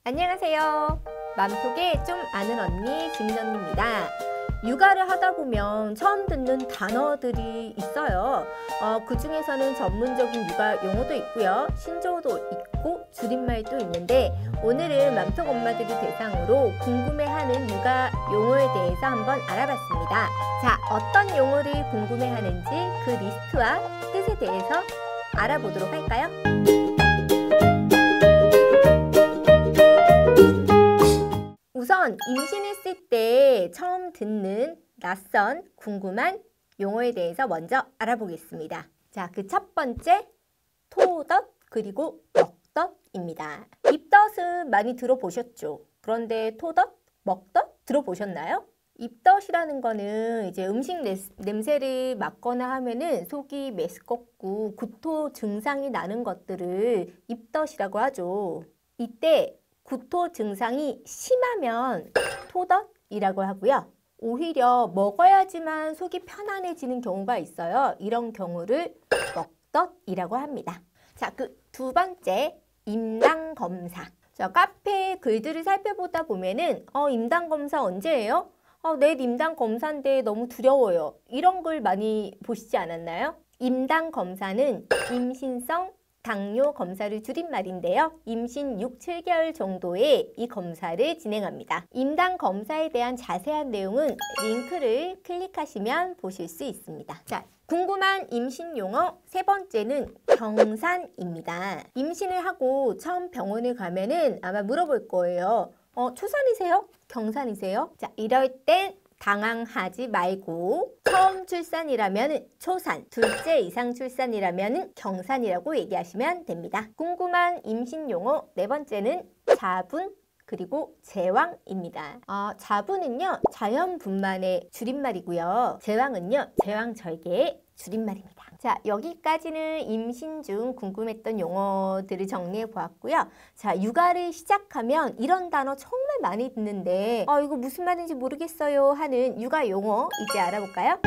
안녕하세요. 맘속에 좀 아는 언니 김민언니입니다. 육아를 하다 보면 처음 듣는 단어들이 있어요. 그 중에서는 전문적인 육아 용어도 있고요. 신조어도 있고 줄임말도 있는데 오늘은 맘속 엄마들을 대상으로 궁금해하는 육아 용어에 대해서 한번 알아봤습니다. 자, 어떤 용어를 궁금해하는지 그 리스트와 뜻에 대해서 알아보도록 할까요? 우선 임신했을 때 처음 듣는 낯선 궁금한 용어에 대해서 먼저 알아보겠습니다. 자, 그 첫 번째 토덧 그리고 먹덧입니다. 입덧은 많이 들어보셨죠? 그런데 토덧, 먹덧 들어보셨나요? 입덧이라는 거는 이제 음식 냄새를 맡거나 하면은 속이 메스껍고 구토 증상이 나는 것들을 입덧이라고 하죠. 이때 구토 증상이 심하면 토덧이라고 하고요. 오히려 먹어야지만 속이 편안해지는 경우가 있어요. 이런 경우를 먹덧이라고 합니다. 자, 그 두 번째 임당검사. 자, 카페 글들을 살펴보다 보면은 임당검사 언제예요? 내일 임당검사인데 너무 두려워요. 이런 글 많이 보시지 않았나요? 임당검사는 임신성 당뇨 검사를 줄인 말인데요. 임신 6, 7개월 정도에 이 검사를 진행합니다. 임당 검사에 대한 자세한 내용은 링크를 클릭하시면 보실 수 있습니다. 자, 궁금한 임신 용어 세 번째는 경산입니다. 임신을 하고 처음 병원에 가면은 아마 물어볼 거예요. 초산이세요? 경산이세요? 자, 이럴 땐 당황하지 말고 처음 출산이라면 초산, 둘째 이상 출산이라면 경산이라고 얘기하시면 됩니다. 궁금한 임신 용어 네 번째는 자분 그리고 제왕입니다. 자분은요 자연분만의 줄임말이고요. 제왕은요 제왕절개의 줄임말입니다. 자, 여기까지는 임신 중 궁금했던 용어들을 정리해 보았고요. 자, 육아를 시작하면 이런 단어 정말 많이 듣는데 이거 무슨 말인지 모르겠어요 하는 육아 용어 이제 알아볼까요?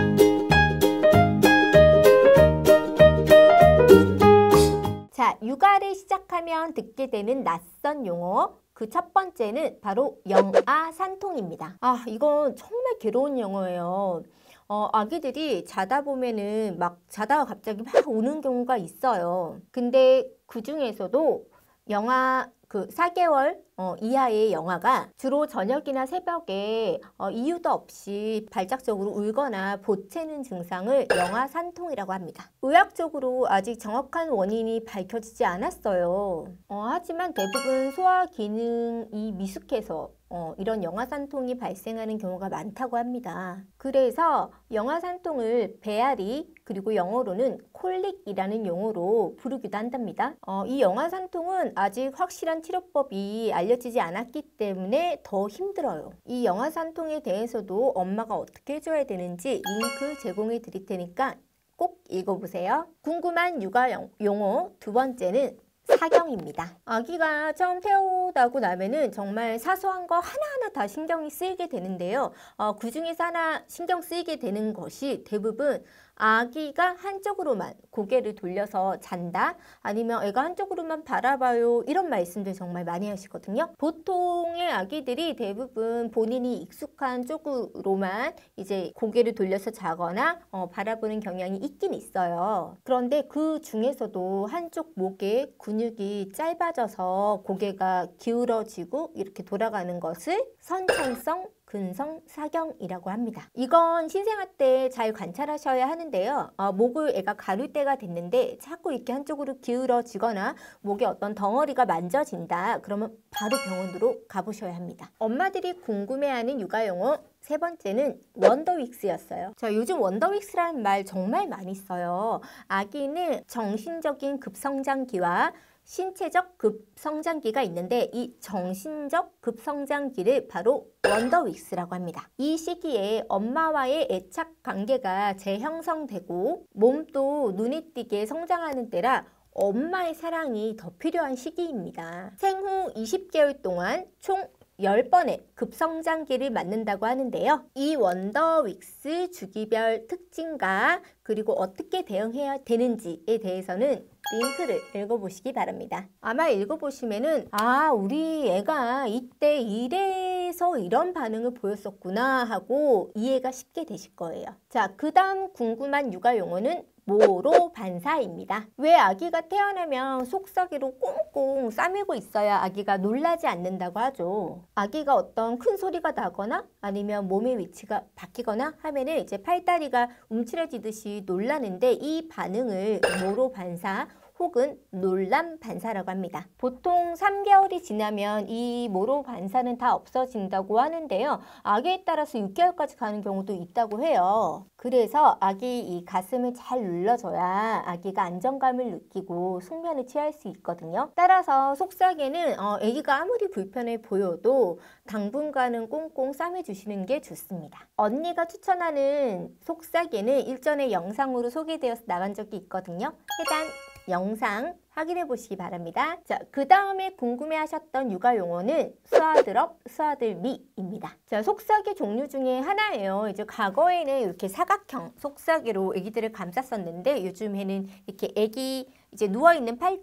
자, 육아를 시작하면 듣게 되는 낯선 용어 그 첫 번째는 바로 영아산통입니다. 이건 정말 괴로운 용어예요. 아기들이 자다 보면은 막 자다가 갑자기 막 우는 경우가 있어요. 근데 그 중에서도 영아 4개월 이하의 영아가 주로 저녁이나 새벽에 이유도 없이 발작적으로 울거나 보채는 증상을 영아산통이라고 합니다. 의학적으로 아직 정확한 원인이 밝혀지지 않았어요. 하지만 대부분 소화 기능이 미숙해서 이런 영아산통이 발생하는 경우가 많다고 합니다. 그래서 영아산통을 배앓이 그리고 영어로는 콜릭이라는 용어로 부르기도 한답니다. 이 영아산통은 아직 확실한 치료법이 알려지지 않았기 때문에 더 힘들어요. 이 영아산통에 대해서도 엄마가 어떻게 해줘야 되는지 링크 제공해 드릴 테니까 꼭 읽어보세요. 궁금한 육아 용어 두 번째는 사경입니다. 아기가 처음 태어나고 나면은 정말 사소한 거 하나하나 다 신경이 쓰이게 되는데요. 그 중에서 하나 신경 쓰이게 되는 것이 대부분 아기가 한쪽으로만 고개를 돌려서 잔다 아니면 애가 한쪽으로만 바라봐요 이런 말씀들 정말 많이 하시거든요. 보통의 아기들이 대부분 본인이 익숙한 쪽으로만 이제 고개를 돌려서 자거나 바라보는 경향이 있긴 있어요. 그런데 그 중에서도 한쪽 목에 근육이 짧아져서 고개가 기울어지고 이렇게 돌아가는 것을 선천성 근성 사경이라고 합니다. 이건 신생아 때 잘 관찰하셔야 하는데요. 목을 애가 가릴 때가 됐는데 자꾸 이렇게 한쪽으로 기울어지거나 목에 어떤 덩어리가 만져진다. 그러면 바로 병원으로 가보셔야 합니다. 엄마들이 궁금해하는 육아용어 세 번째는 원더윅스였어요. 요즘 원더윅스라는 말 정말 많이 써요. 아기는 정신적인 급성장기와 신체적 급성장기가 있는데 이 정신적 급성장기를 바로 원더윅스라고 합니다. 이 시기에 엄마와의 애착 관계가 재형성되고 몸도 눈에 띄게 성장하는 때라 엄마의 사랑이 더 필요한 시기입니다. 생후 20개월 동안 총 10번의 급성장기를 맞는다고 하는데요. 이 원더윅스 주기별 특징과 그리고 어떻게 대응해야 되는지에 대해서는 링크를 읽어보시기 바랍니다. 아마 읽어보시면은 우리 애가 이때 이래서 이런 반응을 보였었구나 하고 이해가 쉽게 되실 거예요. 자, 그 다음 궁금한 육아용어는 모로 반사입니다. 왜 아기가 태어나면 속삭이로 꽁꽁 싸매고 있어야 아기가 놀라지 않는다고 하죠. 아기가 어떤 큰 소리가 나거나 아니면 몸의 위치가 바뀌거나 하면은 이제 팔다리가 움츠러지듯이 놀라는데 이 반응을 모로 반사 혹은 놀람 반사라고 합니다. 보통 3개월이 지나면 이 모로 반사는 다 없어진다고 하는데요. 아기에 따라서 6개월까지 가는 경우도 있다고 해요. 그래서 아기 이 가슴을 잘 눌러줘야 아기가 안정감을 느끼고 숙면을 취할 수 있거든요. 따라서 속삭이는 아기가 아무리 불편해 보여도 당분간은 꽁꽁 싸매주시는 게 좋습니다. 언니가 추천하는 속삭이는 일전에 영상으로 소개되어서 나간 적이 있거든요. 해당 영상 확인해 보시기 바랍니다. 자, 그 다음에 궁금해하셨던 육아용어는 스와드럽, 스와들미입니다. 자, 속삭이 종류 중에 하나예요. 이제 과거에는 이렇게 사각형 속삭이로 아기들을 감쌌었는데 요즘에는 이렇게 아기 이제 누워있는 팔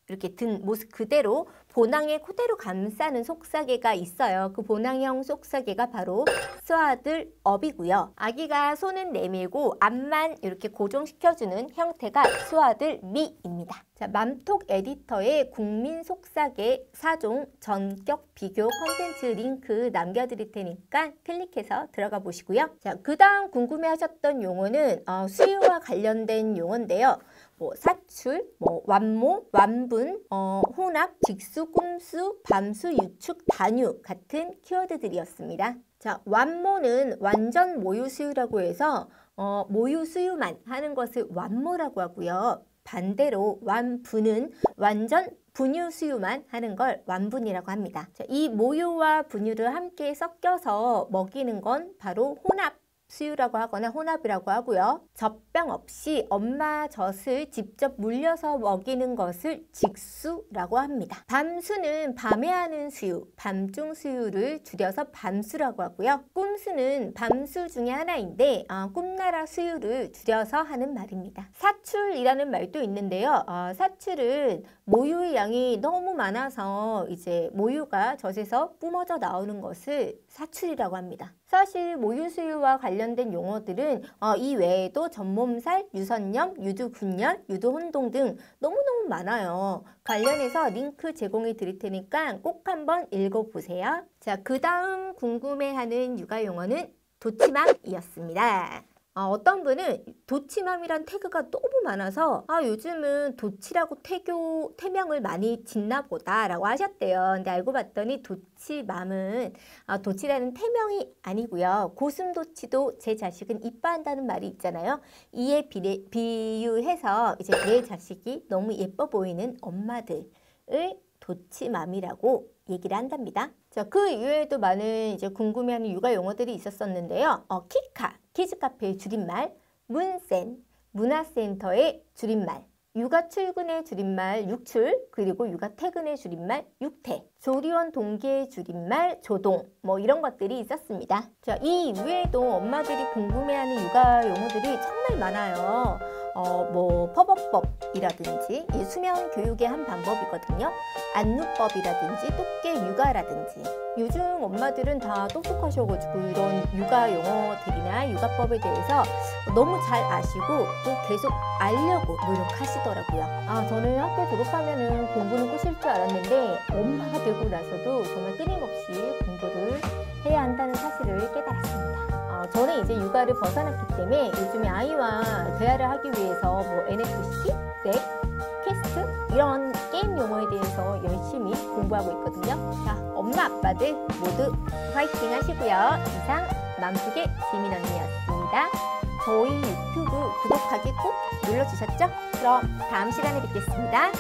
이렇게 든 모습 그대로 보낭에 그대로 감싸는 속삭이가 있어요. 그 보낭형 속삭이가 바로 스와들업이고요. 아기가 손은 내밀고 앞만 이렇게 고정시켜주는 형태가 스와들미입니다. 자, 맘톡 에디터에 국민 속삭이 4종 전격 비교 콘텐츠 링크 남겨드릴 테니까 클릭해서 들어가 보시고요. 자, 그 다음 궁금해하셨던 용어는 수유와 관련된 용어인데요. 사출, 완모, 완분, 혼합, 직수, 꼼수, 밤수, 유축, 단유 같은 키워드들이었습니다. 자, 완모는 완전 모유 수유라고 해서 모유 수유만 하는 것을 완모라고 하고요. 반대로 완분은 완전 분유 수유만 하는 걸 완분이라고 합니다. 자, 이 모유와 분유를 함께 섞여서 먹이는 건 바로 혼합 수유라고 하거나 혼합이라고 하고요. 젖병 없이 엄마 젖을 직접 물려서 먹이는 것을 직수라고 합니다. 밤수는 밤에 하는 수유, 밤중 수유를 줄여서 밤수라고 하고요. 꿈수는 밤수 중에 하나인데 꿈나라 수유를 줄여서 하는 말입니다. 사출이라는 말도 있는데요. 사출은 모유의 양이 너무 많아서 이제 모유가 젖에서 뿜어져 나오는 것을 사출이라고 합니다. 사실 모유 수유와 관련된 용어들은 이 외에도 전몸살, 유선염, 유두분열, 유두혼동 등 너무너무 많아요. 관련해서 링크 제공해 드릴 테니까 꼭 한번 읽어보세요. 자, 그 다음 궁금해하는 육아용어는 도치맘이었습니다. 어떤 분은 도치맘이란 태그가 너무 많아서 요즘은 도치라고 태명을 많이 짓나 보다 라고 하셨대요. 근데 알고 봤더니 도치맘은 도치라는 태명이 아니고요. 고슴도치도 제 자식은 이뻐한다는 말이 있잖아요. 이에 비유해서 이제 내 자식이 너무 예뻐 보이는 엄마들을 도치맘이라고 얘기를 한답니다. 자, 그 이외에도 많은 이제 궁금해하는 육아 용어들이 있었었는데요. 키카, 키즈카페의 줄임말, 문센, 문화센터의 줄임말, 육아 출근의 줄임말 육출, 그리고 육아 퇴근의 줄임말 육퇴, 조리원 동기의 줄임말 조동, 이런 것들이 있었습니다. 자, 이 이외에도 엄마들이 궁금해하는 육아 용어들이 정말 많아요. 퍼벅법이라든지 이 수면 교육의 한 방법이거든요. 안누법이라든지 똑개 육아라든지 요즘 엄마들은 다 똑똑하셔가지고 이런 육아 용어들이나 육아법에 대해서 너무 잘 아시고 또 계속 알려고 노력하시더라고요. 저는 학교 졸업하면은 공부는 끝일 줄 알았는데 엄마가 되고 나서도 정말 끊임없이 공부를 해야 한다는 사실을 깨달았습니다. 저는 이제 육아를 벗어났기 때문에 요즘에 아이와 대화를 하기 위해서 NFC, 렉, 퀘스트 이런 게임 용어에 대해서 열심히 공부하고 있거든요. 자, 엄마 아빠들 모두 화이팅 하시고요. 이상 맘속의 지민 언니였습니다. 저희 유튜브 구독하기 꼭 눌러주셨죠? 그럼 다음 시간에 뵙겠습니다.